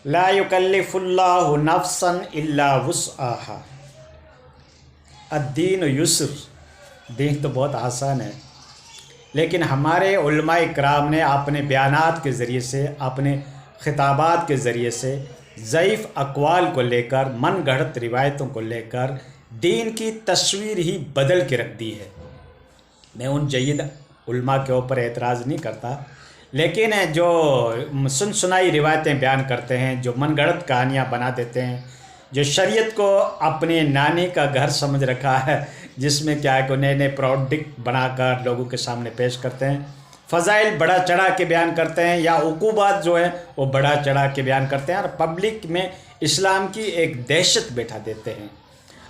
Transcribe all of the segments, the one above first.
لا یکلف اللہ نفسا الا وسعہا، الدین یسر، دین تو بہت آسان ہے، لیکن ہمارے علماء کرام نے اپنے بیانات کے ذریعے سے، اپنے خطابات کے ذریعے سے ضعیف اقوال کو لے کر، من گھڑت روایتوں کو لے کر دین کی تصویر ہی بدل کے رکھ دی ہے۔ میں ان جید علماء کے اوپر اعتراض نہیں کرتا، لیکن جو سنائی روایتیں بیان کرتے ہیں، جو من گھڑت کہانیاں بنا دیتے ہیں، جو شریعت کو اپنے نانی کا گھر سمجھ رکھا ہے، جس میں کیا ہے کہ نئے نئے پروڈکٹ بنا کر لوگوں کے سامنے پیش کرتے ہیں، فضائل بڑا چڑھا کے بیان کرتے ہیں، یا عقوبات جو ہیں وہ بڑا چڑھا کے بیان کرتے ہیں، اور پبلک میں اسلام کی ایک دہشت بیٹھا دیتے ہیں۔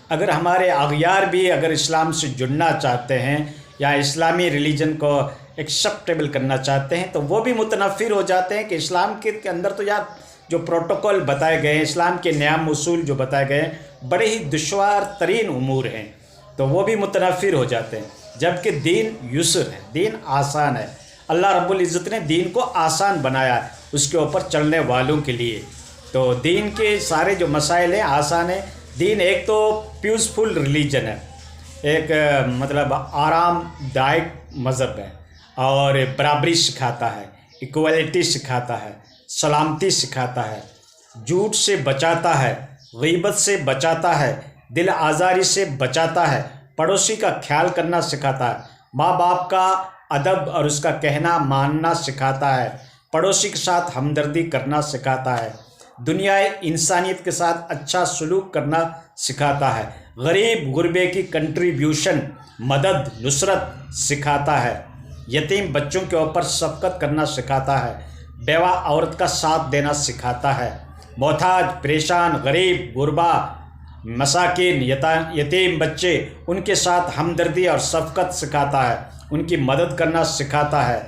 اگر ہمارے اغیار بھی اگر اسلام سے جڑنا چاہتے ہیں یا اسلامی ریلیجن کو ایکسیپٹیبل کرنا چاہتے ہیں، تو وہ بھی متنفر ہو جاتے ہیں کہ اسلام کے اندر تو یار جو پروٹوکول بتائے گئے ہیں، اسلام کے نظام اصول جو بتائے گئے ہیں، بڑے ہی دشوار ترین امور ہیں، تو وہ بھی متنفر ہو جاتے ہیں، جبکہ دین یسر ہے، دین آسان ہے۔ اللہ رب العزت نے دین کو آسان بنایا ہے اس کے اوپر چلنے والوں کے لیے، تو دین کے سارے جو مسائل ہیں آسان ہیں۔ دین ایک تو پیسفل ریلیجن ہے، ایک مطلب آرام دائق مذہب ہے، اور برابری سکھاتا ہے، ایکویلٹی سکھاتا ہے، سلامتی سکھاتا ہے، جھوٹ سے بچاتا ہے، غیبت سے بچاتا ہے، دل آزاری سے بچاتا ہے، پڑوسی کا خیال کرنا سکھاتا ہے، ماں باپ کا ادب اور اس کا کہنا ماننا سکھاتا ہے، پڑوسی کے ساتھ ہمدردی کرنا سکھاتا ہے، دنیا انسانیت کے ساتھ اچھا سلوک کرنا سکھاتا ہے، غریب غربے کی کنٹریبیوشن، مدد، نصرت سکھاتا ہے، یتیم بچوں کے اوپر شفقت کرنا سکھاتا ہے، بیوہ عورت کا ساتھ دینا سکھاتا ہے، محتاج، پریشان، غریب، غربا، مساکین، یتیم بچے، ان کے ساتھ ہمدردی اور شفقت سکھاتا ہے، ان کی مدد کرنا سکھاتا ہے،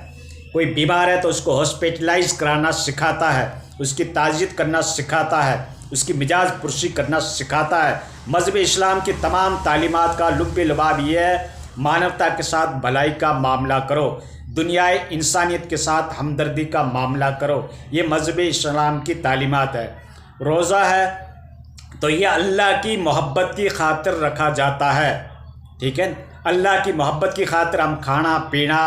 کوئی بیمار ہے تو اس کو ہاسپٹلائز کرانا سکھاتا ہے، اس کی تعزیت کرنا سکھاتا ہے، اس کی مزاج پرسی کرنا سکھاتا ہے۔ مذہب اسلام کی تمام تعلیمات کا لب لباب یہ ہے، مانوتا کے ساتھ بھلائی کا معاملہ کرو، دنیائے انسانیت کے ساتھ ہمدردی کا معاملہ کرو، یہ مذہب اسلام کی تعلیمات ہے۔ روزہ ہے تو یہ اللہ کی محبت کی خاطر رکھا جاتا ہے، ٹھیک ہے، اللہ کی محبت کی خاطر ہم کھانا پینا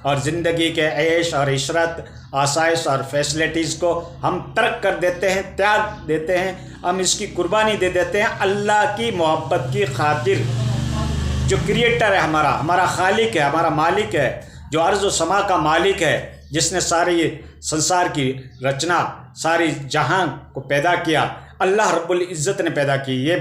اور زندگی کے عیش اور عشرت، آسائش اور فیسلٹیز کو ہم ترک کر دیتے ہیں، تیاگ دیتے ہیں، ہم اس کی قربانی دے دیتے ہیں اللہ کی محبت کی خاطر۔ جو کریٹر ہے ہمارا خالق ہے، ہمارا مالک ہے، جو ارض و سما کا مالک ہے، جس نے ساری سنسار کی رچنا، ساری جہاں کو پیدا کیا، اللہ رب العزت نے پیدا کی۔ یہ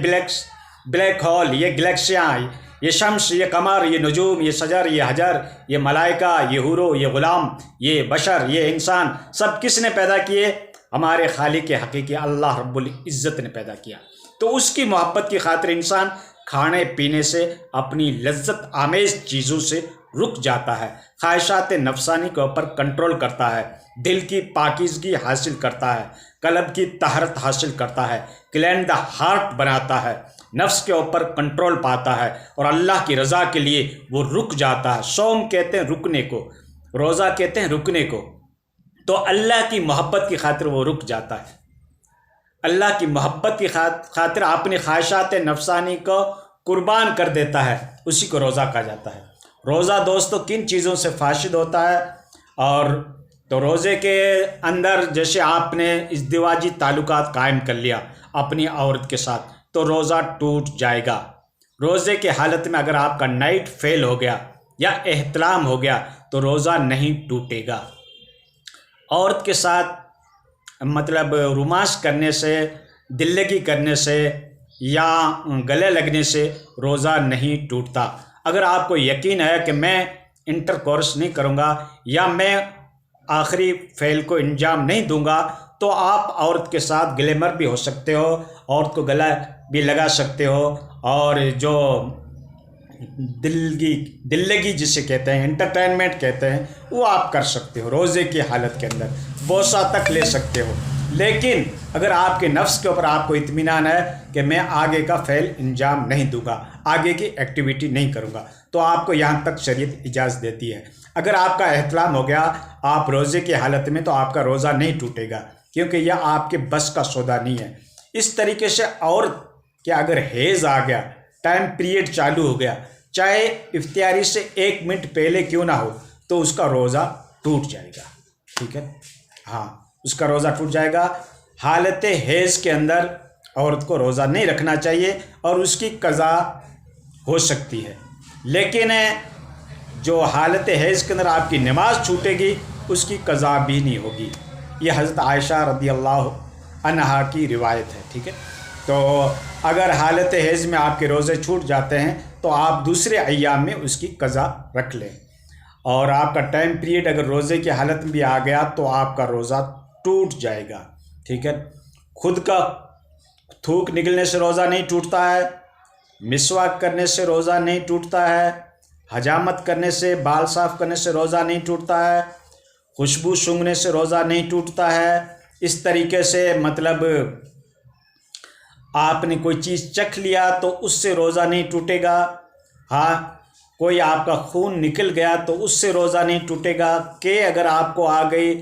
بلیک ہول، یہ گلیکسیاں، یہ شمس، یہ قمر، یہ نجوم، یہ شجر، یہ حجر، یہ ملائکہ، یہ حورو، یہ غلام، یہ بشر، یہ انسان، سب کس نے پیدا کیے؟ ہمارے خالق حقیقی اللہ رب العزت نے پیدا کیا۔ تو اس کی محبت کی خاطر انسان کھانے پینے سے، اپنی لذت آمیز چیزوں سے رک جاتا ہے، خواہشات نفسانی کے اوپر کنٹرول کرتا ہے، دل کی پاکیزگی حاصل کرتا ہے، قلب کی طہارت حاصل کرتا ہے، کلین دا ہارٹ بناتا ہے، نفس کے اوپر کنٹرول پاتا ہے، اور اللہ کی رضا کے لیے وہ رک جاتا ہے۔ صوم کہتے ہیں رکنے کو، روزہ کہتے ہیں رکنے کو، تو اللہ کی محبت کی خاطر وہ رک جاتا ہے، اللہ کی محبت کی خاطر اپنی خواہشات نفسانی کو قربان کر دیتا ہے، اسی کو روزہ کہا جاتا ہے۔ روزہ دوستو کن چیزوں سے فاسد ہوتا ہے؟ اور تو روزے کے اندر جیسے آپ نے ازدواجی تعلقات قائم کر لیا اپنی عورت کے ساتھ، تو روزہ ٹوٹ جائے گا۔ روزے کے حالت میں اگر آپ کا نائٹ فیل ہو گیا یا احتلام ہو گیا تو روزہ نہیں ٹوٹے گا۔ عورت کے ساتھ مطلب رومانس کرنے سے، دل لگی کرنے سے یا گلے لگنے سے روزہ نہیں ٹوٹتا۔ اگر آپ کو یقین ہے کہ میں انٹر کورس نہیں کروں گا یا میں آخری فعل کو انجام نہیں دوں گا، تو آپ عورت کے ساتھ گلیمر بھی ہو سکتے ہو، عورت کو گلا بھی لگا سکتے ہو، اور جو دل لگی جسے کہتے ہیں، انٹرٹینمنٹ کہتے ہیں، وہ آپ کر سکتے ہو روزے کی حالت کے اندر، بوسہ تک لے سکتے ہو۔ لیکن اگر آپ کے نفس کے اوپر آپ کو اطمینان ہے کہ میں آگے کا فعل انجام نہیں دوں گا، آگے کی ایکٹیویٹی نہیں کروں گا، تو آپ کو یہاں تک شریعت اجازت دیتی ہے۔ اگر آپ کا احتلام ہو گیا آپ روزے کی حالت میں، تو آپ کا روزہ نہیں ٹوٹے گا، کیونکہ یہ آپ کے بس کا سودا نہیں ہے۔ اس طریقے سے عورت کہ اگر حیض آ گیا، ٹائم پیریڈ چالو ہو گیا، چاہے افطاری سے 1 منٹ پہلے کیوں نہ ہو، تو اس کا روزہ ٹوٹ جائے گا، ٹھیک ہے، ہاں اس کا روزہ ٹوٹ جائے گا۔ حالت حیض کے اندر عورت کو روزہ نہیں رکھنا چاہیے اور اس کی قضا ہو سکتی ہے، لیکن جو حالت حیض کے اندر آپ کی نماز چھوٹے گی اس کی قضا بھی نہیں ہوگی۔ یہ حضرت عائشہ رضی اللہ عنہا کی روایت ہے، ٹھیک ہے۔ تو اگر حالت حیض میں آپ کے روزے چھوٹ جاتے ہیں تو آپ دوسرے ایام میں اس کی قضا رکھ لیں، اور آپ کا ٹائم پیریڈ اگر روزے کی حالت میں بھی آ گیا تو آپ کا روزہ ٹوٹ جائے گا، ٹھیک ہے۔ خود کا تھوک نکلنے سے روزہ نہیں ٹوٹتا ہے، مسواک کرنے سے روزہ نہیں ٹوٹتا ہے، حجامت کرنے سے، بال صاف کرنے سے روزہ نہیں ٹوٹتا ہے، خوشبو سونگھنے سے روزہ نہیں ٹوٹتا ہے۔ اس طریقے سے مطلب آپ نے کوئی چیز چکھ لیا تو اس سے روزہ نہیں ٹوٹے گا، ہاں کوئی آپ کا خون نکل گیا تو اس سے روزہ نہیں ٹوٹے گا، کہ اگر آپ کو آ گئی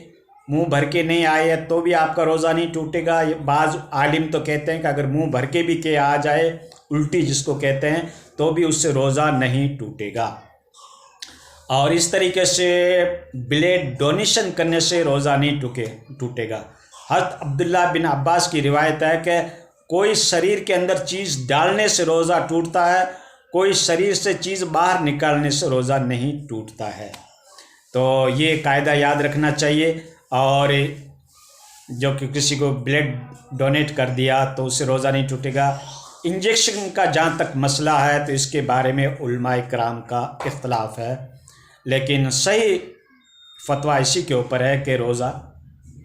منہ بھر کے نہیں آئے تو بھی آپ کا روزہ نہیں ٹوٹے گا۔ بعض عالم تو کہتے ہیں کہ اگر منہ بھر کے بھی کہ آ جائے، الٹی جس کو کہتے ہیں، تو بھی اس سے روزہ نہیں ٹوٹے گا۔ اور اس طریقے سے بلیڈ ڈونیشن کرنے سے روزہ نہیں ٹوٹے گا۔ حضرت عبداللہ بن عباس کی روایت ہے کہ کوئی شریر کے اندر چیز ڈالنے سے روزہ ٹوٹتا ہے، کوئی شریر سے چیز باہر نکالنے سے روزہ نہیں ٹوٹتا ہے۔ تو یہ قاعدہ یاد رکھنا چاہیے، اور جو کہ کسی کو بلڈ ڈونیٹ کر دیا تو اس سے روزہ نہیں ٹوٹے گا۔ انجیکشن کا جہاں تک مسئلہ ہے تو اس کے بارے میں علماء کرام کا اختلاف ہے، لیکن صحیح فتویٰ اسی کے اوپر ہے کہ روزہ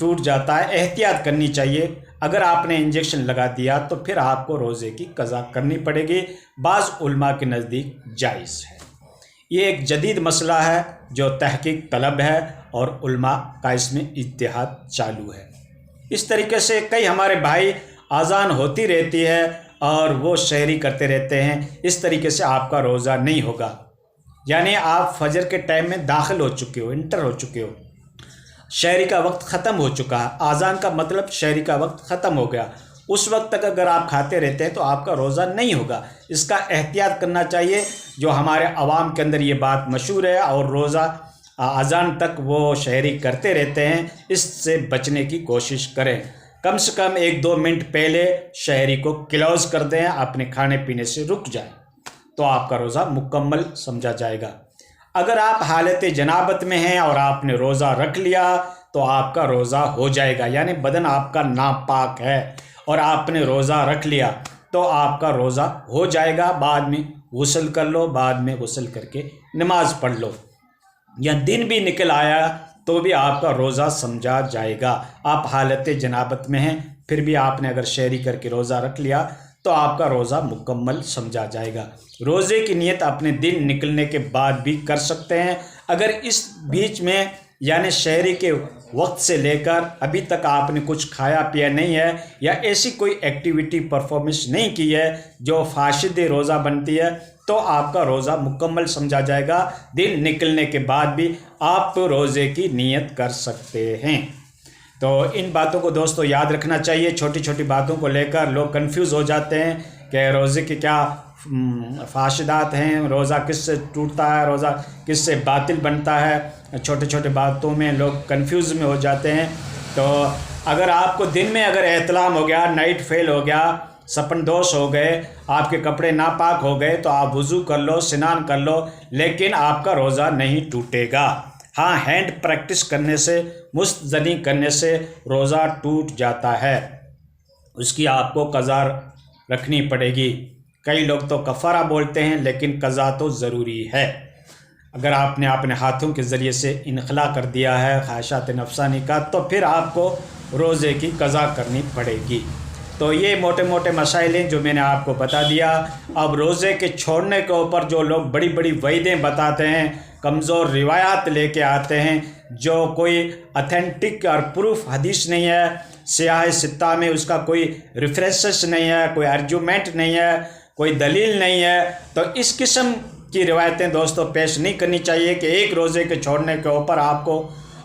ٹوٹ جاتا ہے، احتیاط کرنی چاہیے۔ اگر آپ نے انجیکشن لگا دیا تو پھر آپ کو روزے کی قضا کرنی پڑے گی، بعض علماء کے نزدیک جائز ہے۔ یہ ایک جدید مسئلہ ہے جو تحقیق طلب ہے، اور علماء کا اس میں اجتہاد چالو ہے۔ اس طریقے سے کئی ہمارے بھائی اذان ہوتی رہتی ہے اور وہ سحری کرتے رہتے ہیں، اس طریقے سے آپ کا روزہ نہیں ہوگا، یعنی آپ فجر کے ٹائم میں داخل ہو چکے ہو، انٹر ہو چکے ہو، سحری کا وقت ختم ہو چکا ہے، اذان کا مطلب سحری کا وقت ختم ہو گیا، اس وقت تک اگر آپ کھاتے رہتے ہیں تو آپ کا روزہ نہیں ہوگا۔ اس کا احتیاط کرنا چاہیے، جو ہمارے عوام کے اندر یہ بات مشہور ہے، اور روزہ اذان تک وہ سحری کرتے رہتے ہیں، اس سے بچنے کی کوشش کریں۔ کم سے کم 1-2 منٹ پہلے سحری کو کلوز کر دیں، اپنے کھانے پینے سے رک جائیں، تو آپ کا روزہ مکمل سمجھا جائے گا۔ اگر آپ حالت جنابت میں ہیں اور آپ نے روزہ رکھ لیا تو آپ کا روزہ ہو جائے گا، یعنی بدن آپ کا ناپاک ہے اور آپ نے روزہ رکھ لیا تو آپ کا روزہ ہو جائے گا۔ بعد میں غسل کر لو، بعد میں غسل کر کے نماز پڑھ لو، یا دن بھی نکل آیا تو بھی آپ کا روزہ سمجھا جائے گا۔ آپ حالت جنابت میں ہیں پھر بھی آپ نے اگر سحری کر کے روزہ رکھ لیا تو آپ کا روزہ مکمل سمجھا جائے گا۔ روزے کی نیت اپنے دن نکلنے کے بعد بھی کر سکتے ہیں۔ اگر اس بیچ میں یعنی سحری کے وقت سے لے کر ابھی تک آپ نے کچھ کھایا پیا نہیں ہے، یا ایسی کوئی ایکٹیویٹی پرفارمنس نہیں کی ہے جو فاسد روزہ بنتی ہے، تو آپ کا روزہ مکمل سمجھا جائے گا۔ دن نکلنے کے بعد بھی آپ روزے کی نیت کر سکتے ہیں۔ تو ان باتوں کو دوستو یاد رکھنا چاہیے۔ چھوٹی چھوٹی باتوں کو لے کر لوگ کنفیوز ہو جاتے ہیں کہ روزے کے کیا فاسدات ہیں، روزہ کس سے ٹوٹتا ہے، روزہ کس سے باطل بنتا ہے۔ چھوٹے چھوٹے باتوں میں لوگ کنفیوز میں ہو جاتے ہیں۔ تو اگر آپ کو دن میں اگر احتلام ہو گیا، نائٹ فیل ہو گیا، سپن دوش ہو گئے، آپ کے کپڑے ناپاک ہو گئے، تو آپ وضو کر لو، سنان کر لو، لیکن آپ کا روزہ نہیں ٹوٹے گا۔ ہاں، ہینڈ پریکٹس کرنے سے، مستزنی کرنے سے روزہ ٹوٹ جاتا ہے، اس کی آپ کو قضا رکھنی پڑے گی۔ کئی لوگ تو کفارہ بولتے ہیں، لیکن قضا تو ضروری ہے۔ اگر آپ نے اپنے ہاتھوں کے ذریعے سے انخلا کر دیا ہے خواہشات نفسانی کا، تو پھر آپ کو روزے کی قضا کرنی پڑے گی۔ تو یہ موٹے موٹے مسائل ہیں جو میں نے آپ کو بتا دیا۔ اب روزے کے چھوڑنے کے اوپر جو لوگ بڑی بڑی وعیدیں بتاتے ہیں، کمزور روایات لے کے آتے ہیں، جو کوئی اتھینٹک اور پروف حدیث نہیں ہے، سیاہ ستہ میں اس کا کوئی ریفرنسز نہیں ہے، کوئی ارجومنٹ نہیں ہے، کوئی دلیل نہیں ہے، تو اس قسم کی روایتیں دوستو پیش نہیں کرنی چاہیے کہ ایک روزے کے چھوڑنے کے اوپر آپ کو